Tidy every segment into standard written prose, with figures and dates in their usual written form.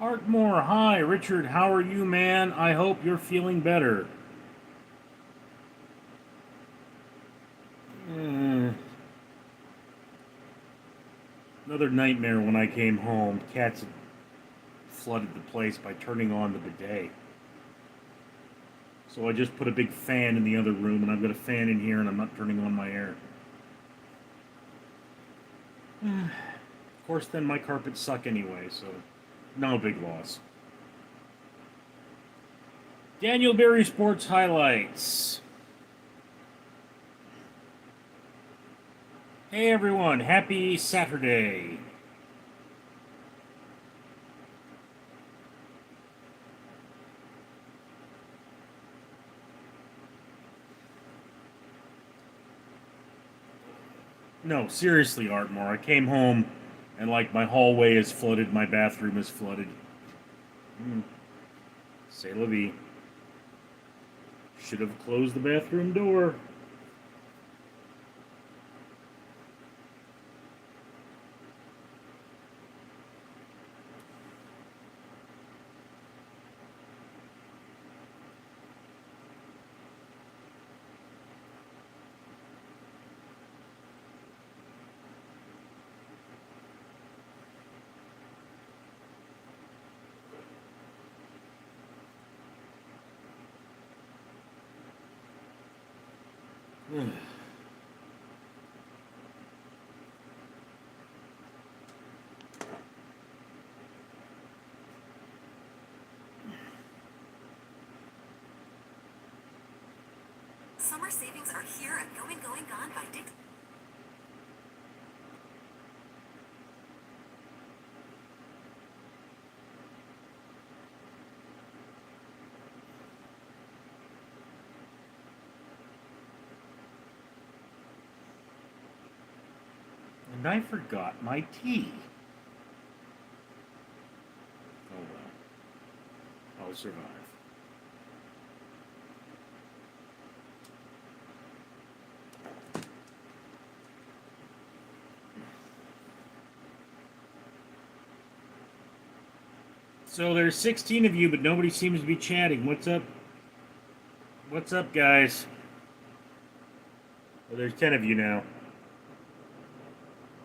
Artmore, hi. Richard, how are you, man? I hope you're feeling better. Eh, Another nightmare when I came home. Cats had flooded the place by turning on the bidet. So I just put a big fan in the other room, and I've got a fan in here, and I'm not turning on my air. Of course, then my carpets suck anyway, so no big loss. Daniel Berry Sports Highlights. Hey everyone, happy Saturday. No, seriously, Artmore. I came home and like my hallway is flooded, my bathroom is flooded. Mm, C'est la vie. Should have closed the bathroom door. Summer savings are here and going gone by Dick. And I forgot my tea. Oh well. I'll survive. So there's 16 of you, but nobody seems to be chatting. What's up? What's up, guys? Well, there's 10 of you now.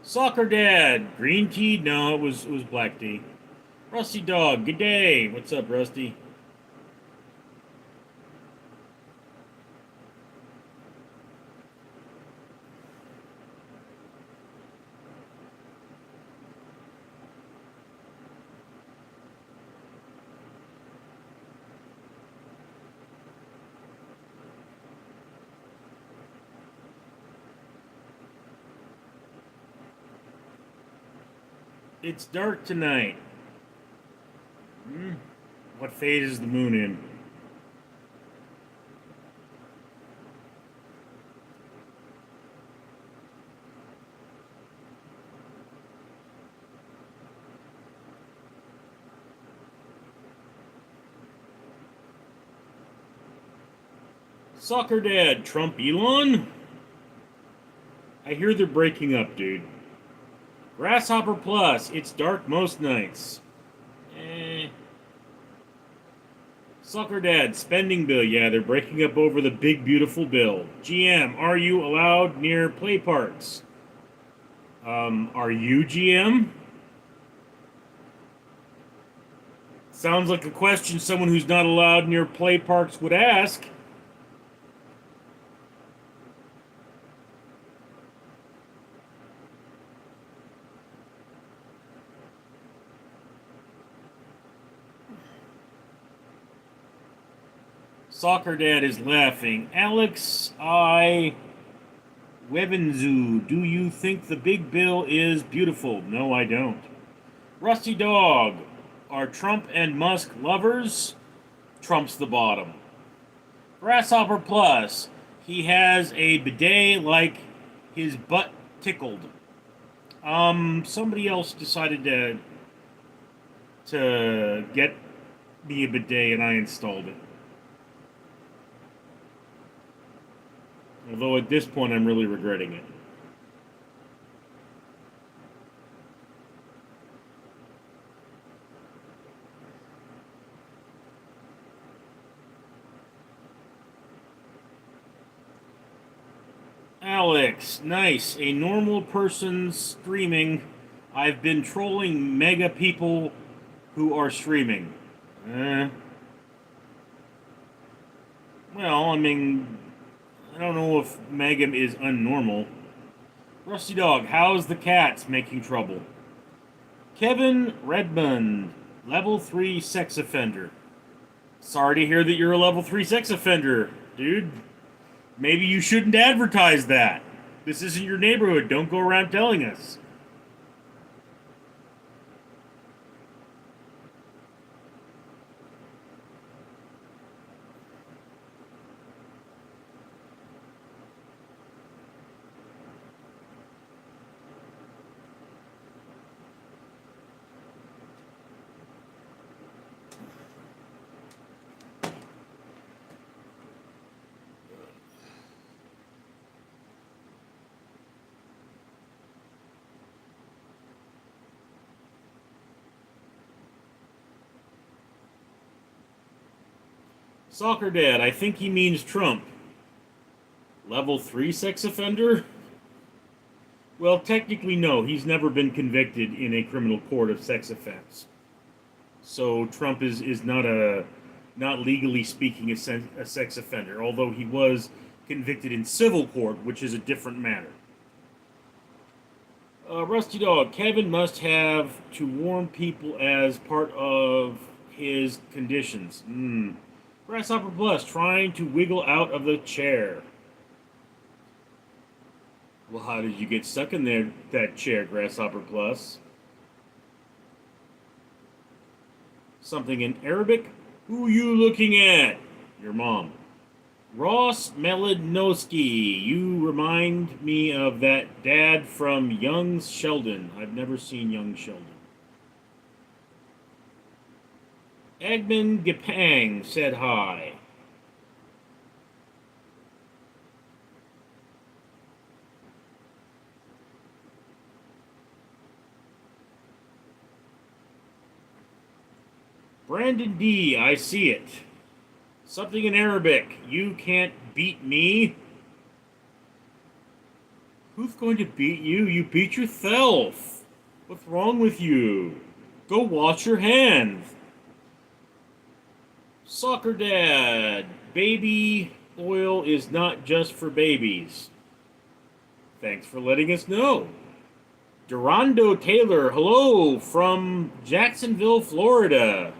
Soccer Dad, green tea? No, it was black tea. Rusty Dog, good day. What's up, Rusty? It's dark tonight. Hmm? What phase is the moon in? Soccer Dad, Trump Elon? I hear they're breaking up, dude. Grasshopper Plus, it's dark most nights. Eh. Soccer Dad, spending bill. Yeah, they're breaking up over the big, beautiful bill. GM, are you allowed near play parks? Are you GM? Sounds like a question someone who's not allowed near play parks would ask. Soccer Dad is laughing. Alex I. Webenzu, do you think the big bill is beautiful? No, I don't. Rusty Dog, are Trump and Musk lovers? Trump's the bottom. Grasshopper Plus, he has a bidet like his butt tickled. Somebody else decided to get me a bidet and I installed it. Although at this point I'm really regretting it. Alex, nice. A normal person streaming. I've been trolling mega people who are streaming. Uh, well, I mean, I don't know if mega is unnormal. Rusty Dog, how's the cats making trouble? Kevin Redmond, level 3 sex offender. Sorry to hear that you're a level 3 sex offender, dude. Maybe you shouldn't advertise that. This isn't your neighborhood. Don't go around telling us. Soccer Dad, I think he means Trump. Level 3 sex offender? Well, technically, no. He's never been convicted in a criminal court of sex offense. So Trump is not legally speaking a sex offender, although he was convicted in civil court, which is a different matter. Rusty Dog, Kevin must have to warn people as part of his conditions. Grasshopper Plus, trying to wiggle out of the chair. Well, how did you get stuck in that chair, Grasshopper Plus? Something in Arabic? Who you looking at? Your mom. Ross Melanowski, you remind me of that dad from Young Sheldon. I've never seen Young Sheldon. Egman Gepang said hi. Brandon D, I see it. Something in Arabic. You can't beat me. Who's going to beat you? You beat yourself. What's wrong with you? Go wash your hands. Soccer Dad. Baby oil is not just for babies. Thanks for letting us know. Durando Taylor, hello from Jacksonville, Florida.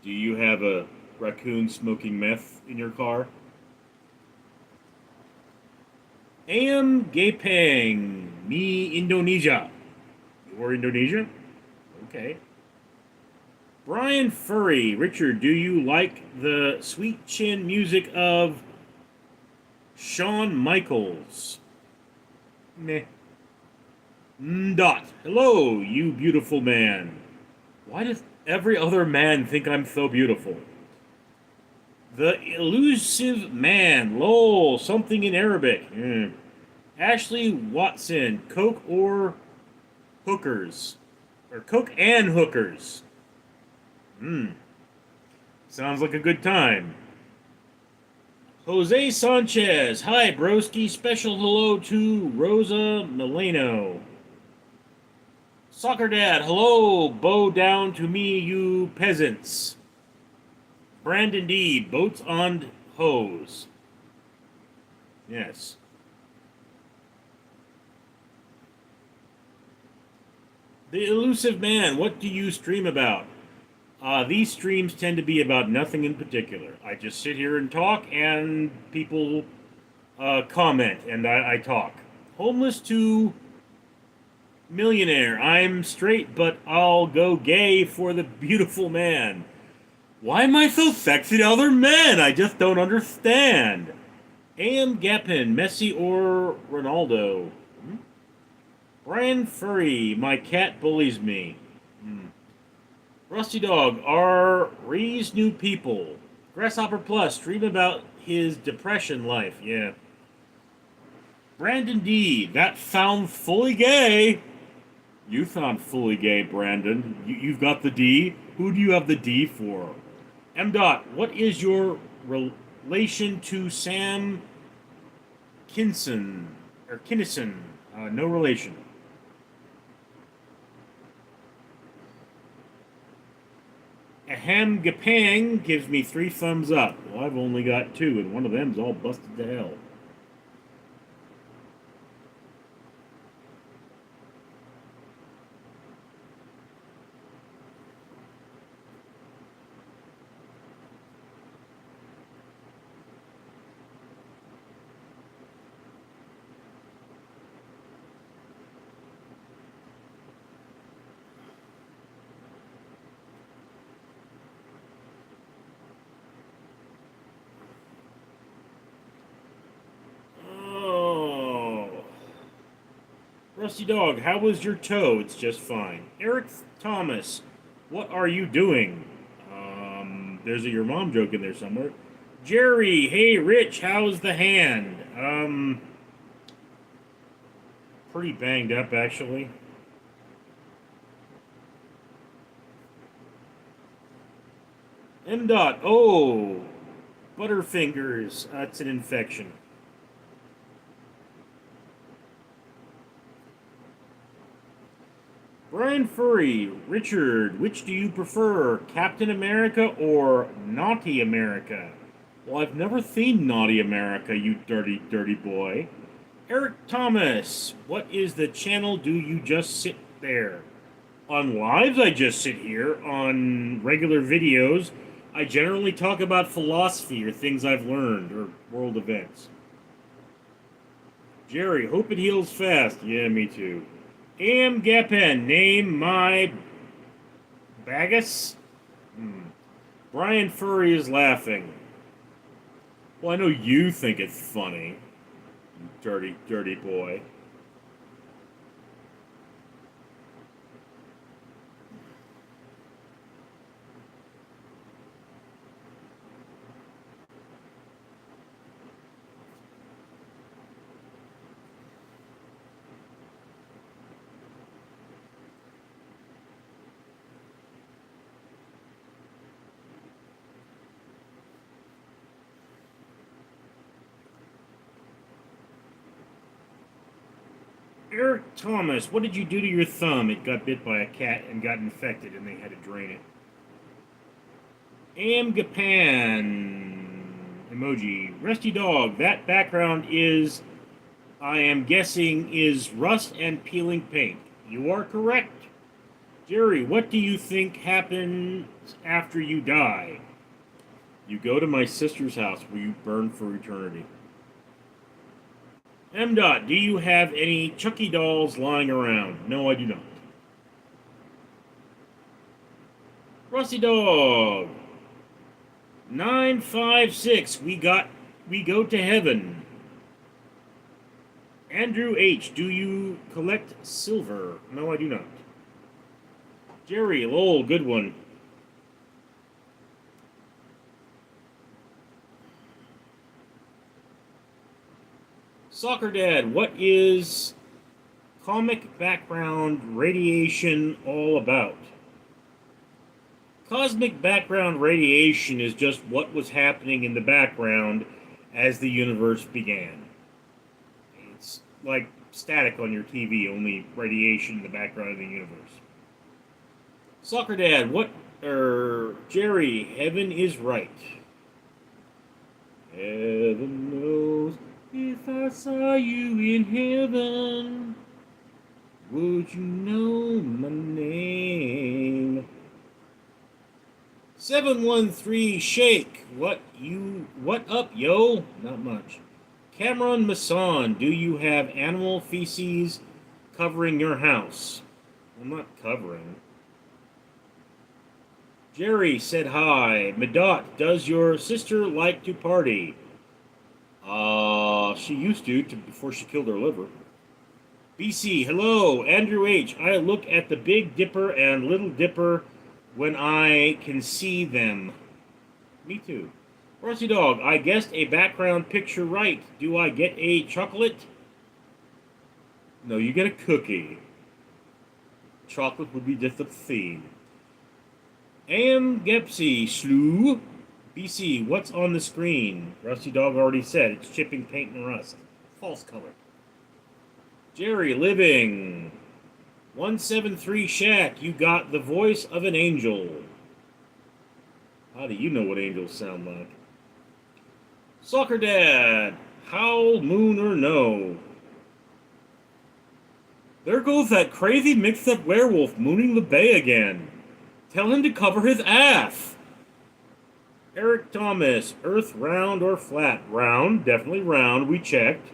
Do you have a raccoon smoking meth in your car? AM Gapang, me Indonesia. You're Indonesia? Okay. Brian Furry, Richard, do you like the sweet chin music of Shawn Michaels? Meh. Dot, hello, you beautiful man. Why does every other man think I'm so beautiful? The elusive man, lol, something in Arabic. Ashley Watson, Coke or hookers? Or Coke and hookers. Sounds like a good time. Jose Sanchez, hi broski, special hello to Rosa Milano. Soccer Dad, hello, bow down to me, you peasants. Brandon D, boats on hose. Yes. The elusive man, what do you stream about? These streams tend to be about nothing in particular. I just sit here and talk, and people comment, and I talk. Homeless to millionaire. I'm straight, but I'll go gay for the beautiful man. Why am I so sexy to other men? I just don't understand. A.M. Gapin, Messi or Ronaldo? Brian Furry, my cat bullies me. Rusty Dog, are Ree's new people. Grasshopper Plus, stream about his depression life. Yeah. Brandon D, that sounds fully gay. You sound fully gay, Brandon. You've got the D? Who do you have the D for? M. Dot, what is your relation to Sam Kinson? or Kinnison. No relation. Ahem Gapang gives me 3 thumbs up. Well, I've only got 2, and one of them's all busted to hell. Rusty Dog, how was your toe? It's just fine. Eric Thomas, what are you doing? There's a your mom joke in there somewhere. Jerry, hey Rich, how's the hand? Pretty banged up actually. M. Dot, oh, Butterfingers, that's an infection. Brian Furry, Richard, which do you prefer, Captain America or Naughty America? Well, I've never seen Naughty America, you dirty, dirty boy. Eric Thomas, what is the channel? Do you just sit there? On lives, I just sit here. On regular videos, I generally talk about philosophy or things I've learned or world events. Jerry, hope it heals fast. Yeah, me too. Am Gapen, name my Bagus? Brian Furry is laughing. Well, I know you think it's funny, you dirty, dirty boy. Eric Thomas, what did you do to your thumb? It got bit by a cat and got infected, and they had to drain it. Am Gapan emoji. Rusty Dog, that background is, I am guessing, is rust and peeling paint. You are correct. Jerry, what do you think happens after you die? You go to my sister's house where you burn for eternity. M. Dot, do you have any Chucky dolls lying around? No, I do not. Rusty Dog. 956. We go to heaven. Andrew H. Do you collect silver? No, I do not. Jerry, lol, good one. Soccer Dad, what is comic background radiation all about? Cosmic background radiation is just what was happening in the background as the universe began. It's like static on your TV, only radiation in the background of the universe. Soccer Dad, Jerry, heaven is right. Heaven knows. If I saw you in heaven, would you know my name? 713 Shake, what up, yo? Not much. Cameron Masson, do you have animal feces covering your house? I'm not covering. Jerry said hi. Medot, does your sister like to party? She used to before she killed her liver. BC, hello, Andrew H. I look at the Big Dipper and Little Dipper when I can see them. Me too. Rusty Dog, I guessed a background picture right. Do I get a chocolate? No, you get a cookie. Chocolate would be just the theme. Am Gepsy, Slew. BC, what's on the screen? Rusty Dog already said it's chipping paint and rust. False color. Jerry Living. 173 Shack, you got the voice of an angel. How do you know what angels sound like? Soccer Dad. Howl, moon, or no. There goes that crazy mixed-up werewolf mooning the bay again. Tell him to cover his ass. Eric Thomas. Earth round or flat? Round. Definitely round. We checked.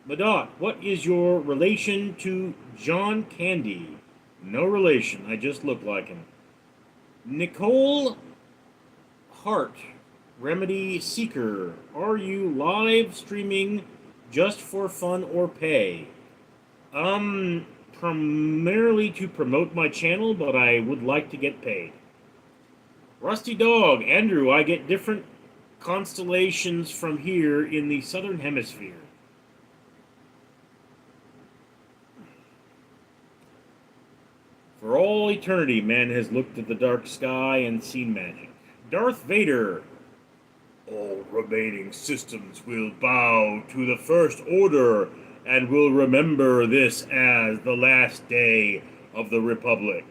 Madot. What is your relation to John Candy? No relation. I just look like him. Nicole Hart. Remedy Seeker. Are you live streaming just for fun or pay? Primarily to promote my channel, but I would like to get paid. Rusty Dog. Andrew, I get different constellations from here in the southern hemisphere. For all eternity, man has looked at the dark sky and seen magic. Darth Vader. All remaining systems will bow to the First Order and will remember this as the last day of the Republic.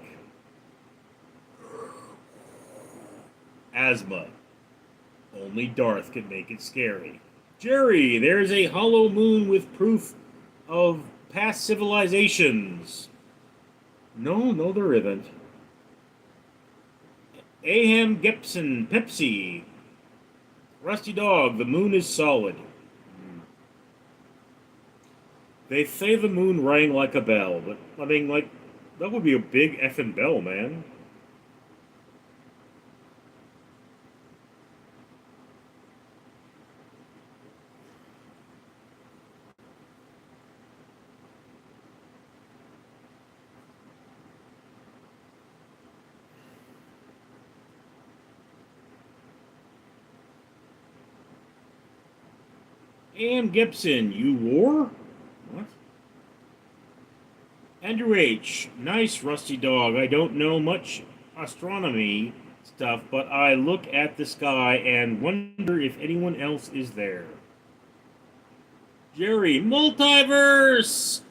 Asthma. Only Darth can make it scary. Jerry, there's a hollow moon with proof of past civilizations. No, there isn't. Aham Gibson, Pepsi. Rusty Dog, the moon is solid. They say the moon rang like a bell, but, I mean, like, that would be a big effing bell, man. A.M. Gibson, you wore? What? Andrew H. Nice, Rusty Dog. I don't know much astronomy stuff, but I look at the sky and wonder if anyone else is there. Jerry, multiverse!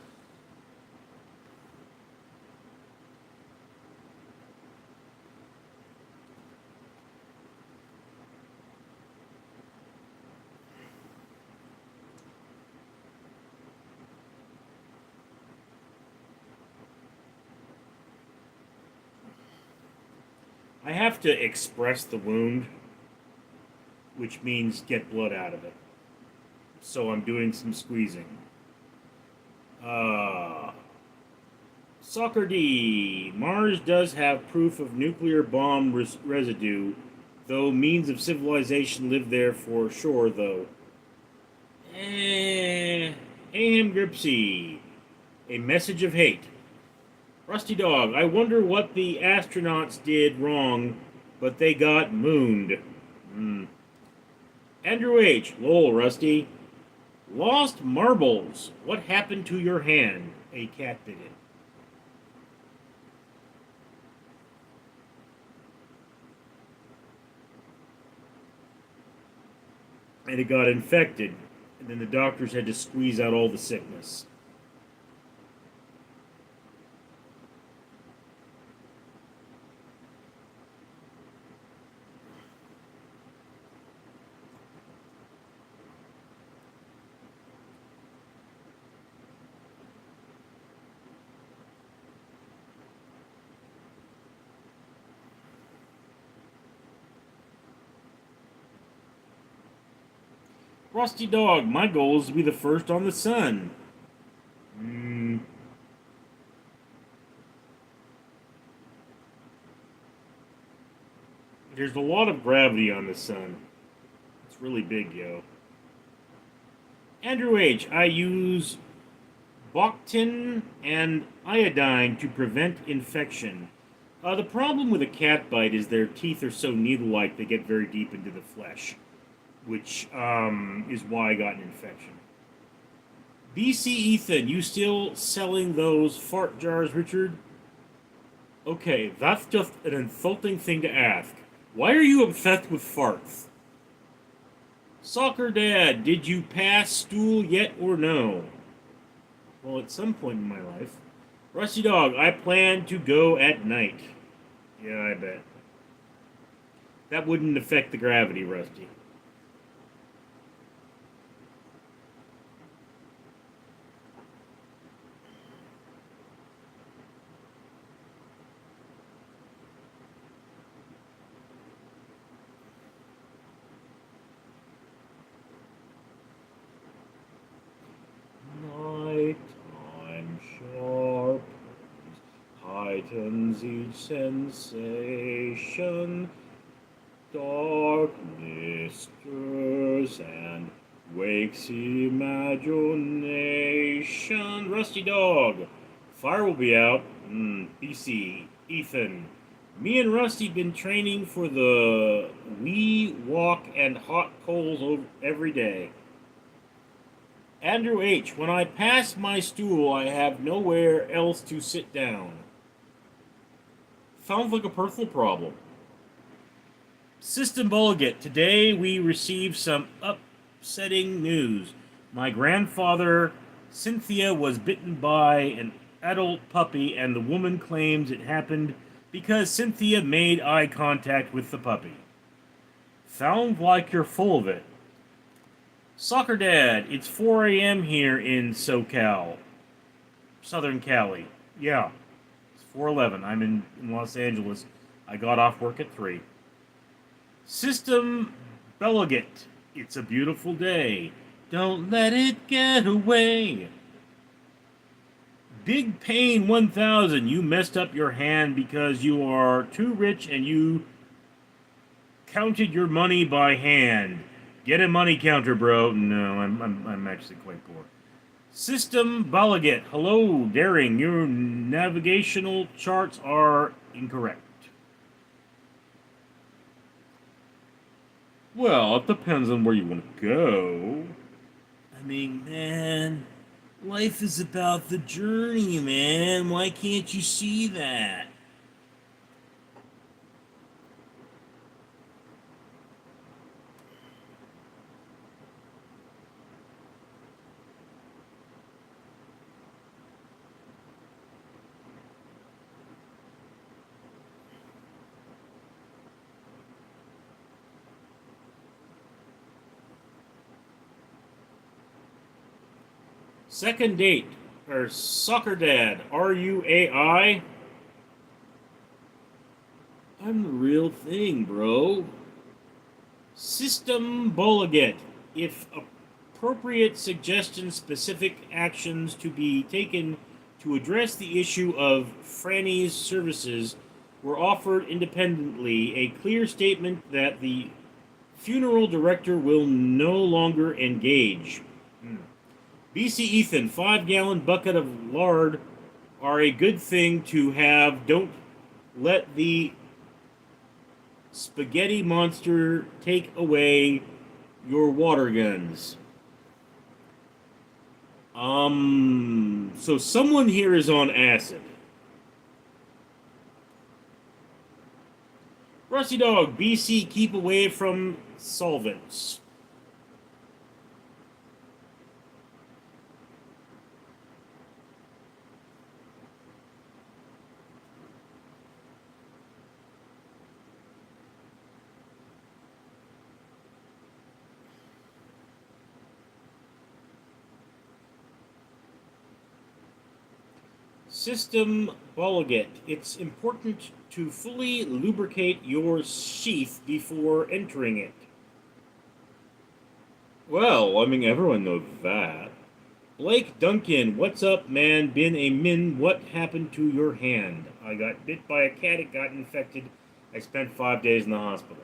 I have to express the wound, which means get blood out of it. So I'm doing some squeezing. Soccer D. Mars does have proof of nuclear bomb residue, though means of civilization live there for sure, though. Aham Gripsy. A message of hate. Rusty Dog, I wonder what the astronauts did wrong, but they got mooned. Andrew H. Lol, Rusty. Lost marbles. What happened to your hand? A cat bit it. And it got infected, and then the doctors had to squeeze out all the sickness. Rusty Dog, my goal is to be the first on the sun. There's a lot of gravity on the sun. It's really big, yo. Andrew H., I use Boctin and iodine to prevent infection. The problem with a cat bite is their teeth are so needle-like they get very deep into the flesh, which is why I got an infection. BC Ethan, you still selling those fart jars, Richard? Okay, that's just an insulting thing to ask. Why are you obsessed with farts? Soccer Dad, did you pass stool yet or no? Well, at some point in my life. Rusty Dog, I plan to go at night. Yeah, I bet. That wouldn't affect the gravity, Rusty. Nighttime sharp heightens each sensation. Darkness stirs and wakes imagination. Rusty Dog. Fire will be out. BC. Ethan. Me and Rusty been training for the wee walk and hot coals every day. Andrew H. When I pass my stool, I have nowhere else to sit down. Sounds like a personal problem. System Bulletin. Today we received some upsetting news. My grandfather, Cynthia, was bitten by an adult puppy, and the woman claims it happened because Cynthia made eye contact with the puppy. Sounds like you're full of it. Soccer Dad, it's 4 a.m. here in SoCal. Southern Cali. Yeah, it's 4:11. I'm in Los Angeles. I got off work at 3. System Belegate, it's a beautiful day. Don't let it get away. Big Pain 1000, you messed up your hand because you are too rich and you counted your money by hand. Get a money counter, bro. No, I'm actually quite poor. System Belegate, hello, Daring. Your navigational charts are incorrect. Well, it depends on where you want to go. I mean, man, life is about the journey, man. Why can't you see that? Second date, or Soccer Dad, RUAI? I'm the real thing, bro. System Bulletin. If appropriate suggestions, specific actions to be taken to address the issue of Franny's services were offered independently, a clear statement that the funeral director will no longer engage. BC Ethan, 5-gallon bucket of lard are a good thing to have. Don't let the spaghetti monster take away your water guns. So someone here is on acid. Rusty Dog, BC, keep away from solvents. System Bulletin. It's important to fully lubricate your sheath before entering it. Well, I mean, everyone knows that. Blake Duncan, what's up, man? Been a min. What happened to your hand? I got bit by a cat. It got infected. I spent 5 days in the hospital.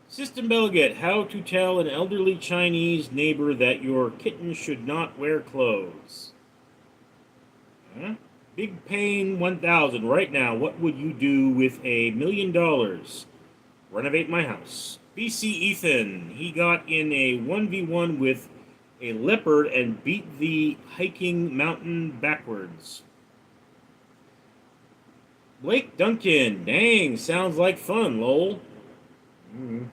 System Delegate, how to tell an elderly Chinese neighbor that your kitten should not wear clothes. Huh? Big Pain 1000, right now, what would you do with $1 million? Renovate my house. BC Ethan, he got in a 1v1 with a leopard and beat the hiking mountain backwards. Blake Duncan, dang, sounds like fun, lol. Mm.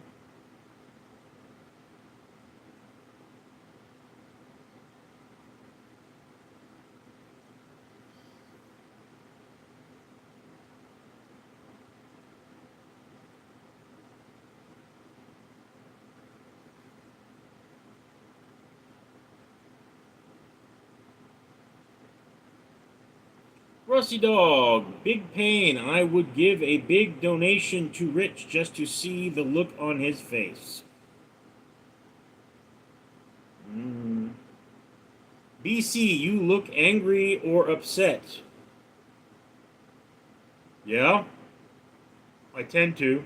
Rusty Dog, big pain. I would give a big donation to Rich just to see the look on his face. BC, you look angry or upset. Yeah, I tend to.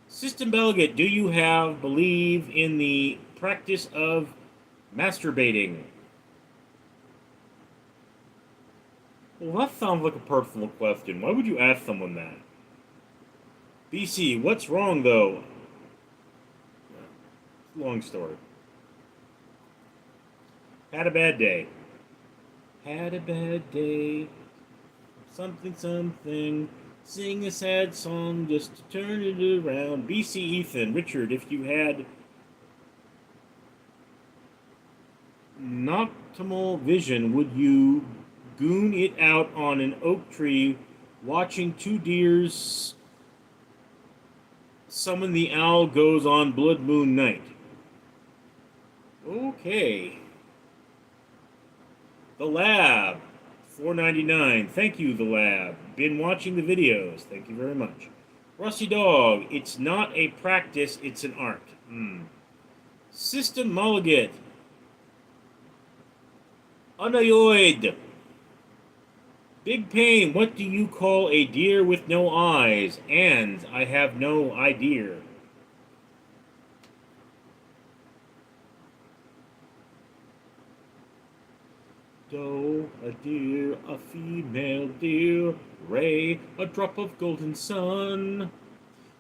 System Delegate, do you believe in the practice of masturbating? Well, that sounds like a personal question. Why would you ask someone that? BC, what's wrong though? Long story. Had a bad day. Had a bad day. Something, something. Sing a sad song just to turn it around. BC Ethan, Richard, if you had nocturnal vision, would you goon it out on an oak tree watching two deers summon the owl goes on blood moon night? Okay. The Lab, $4.99. Thank you, The Lab. Been watching the videos. Thank you very much. Rusty Dog, it's not a practice, it's an art. System Mulligan. Unayoid. Big Pain, what do you call a deer with no eyes? And I have no idea. Doe, a deer, a female deer, ray, a drop of golden sun.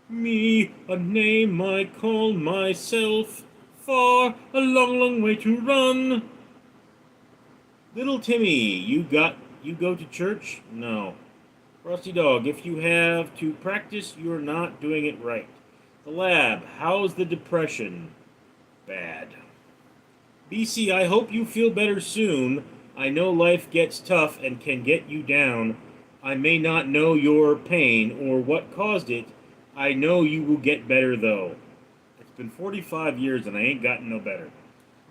Me, a name I call myself, far, a long, long way to run. Little Timmy, you go to church? No. Rusty Dog, if you have to practice, you're not doing it right. The Lab, how's the depression? Bad. BC, I hope you feel better soon. I know life gets tough and can get you down. I may not know your pain or what caused it. I know you will get better, though. It's been 45 years and I ain't gotten no better.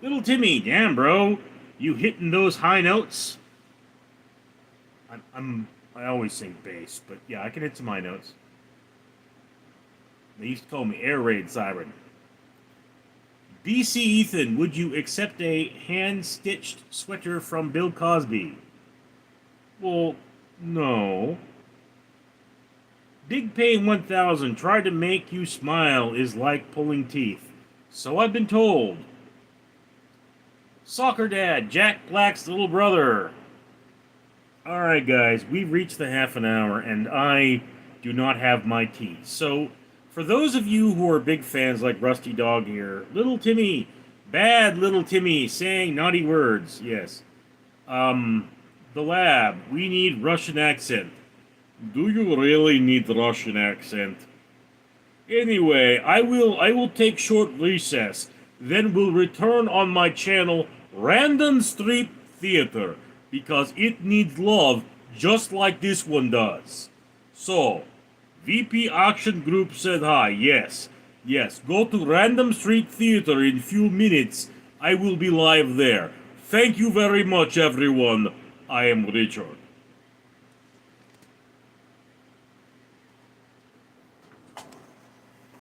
Little Timmy, damn, bro. You hitting those high notes? I always sing bass, but yeah, I can hit some high notes. They used to call me Air Raid Siren. BC Ethan, would you accept a hand-stitched sweater from Bill Cosby? Well, no. Big Pain 1000, try to make you smile is like pulling teeth. So I've been told. Soccer Dad, Jack Black's little brother. Alright guys, we've reached the half an hour and I do not have my tea. So, for those of you who are big fans like Rusty Dog here, Little Timmy, bad Little Timmy, saying naughty words, yes. The Lab, we need Russian accent. Do you really need Russian accent? Anyway, I will take short recess, then we'll return on my channel, Random Street Theater, because it needs love just like this one does. So, VP Action Group said hi, yes. Yes, go to Random Street Theater in few minutes. I will be live there. Thank you very much, everyone. I am Richard.